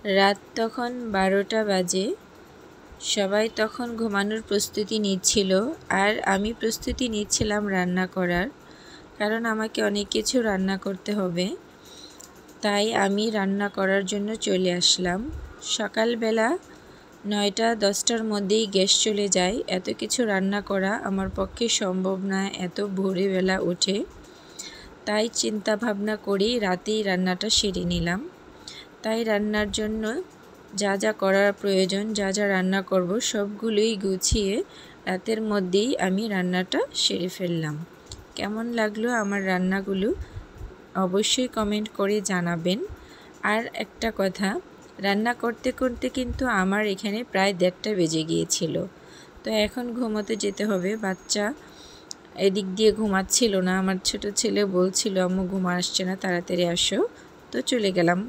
রাত তখন 12টা বাজে। সবাই তখন ঘুমানোর প্রস্তুতি নিচ্ছিল, আর আমি প্রস্তুতি নিচ্ছিলাম রান্না করার, কারণ আমাকে অনেক কিছু রান্না করতে হবে। তাই আমি রান্না করার জন্য চলে আসলাম। সকালবেলা 9টা-10টার মধ্যেই গ্যাস চলে যায়। এত কিছু রান্না করা আমার পক্ষে সম্ভব না এত ভোরবেলা উঠে। তাই চিন্তা ভাবনা করি রাতেই রান্নাটা সেরে নিলাম। তাই রান্নার জন্য যা যা করার প্রয়োজন, যা যা রান্না করব সবগুলোই গুছিয়ে রাতের মধ্যেই আমি রান্নাটা সেরে ফেললাম। কেমন লাগলো আমার রান্নাগুলো অবশ্যই কমেন্ট করে জানাবেন। আর একটা কথা, রান্না করতে করতে কিন্তু আমার এখানে প্রায় 1:30টা বেজে গিয়েছিল। তো এখন ঘুমোতে যেতে হবে। বাচ্চা এদিক দিয়ে ঘুমাচ্ছিল না, আমার ছোট ছেলে বলছিল আম্মু ঘুম আসছে না, তাড়াতাড়ি আসো। তো চলে গেলাম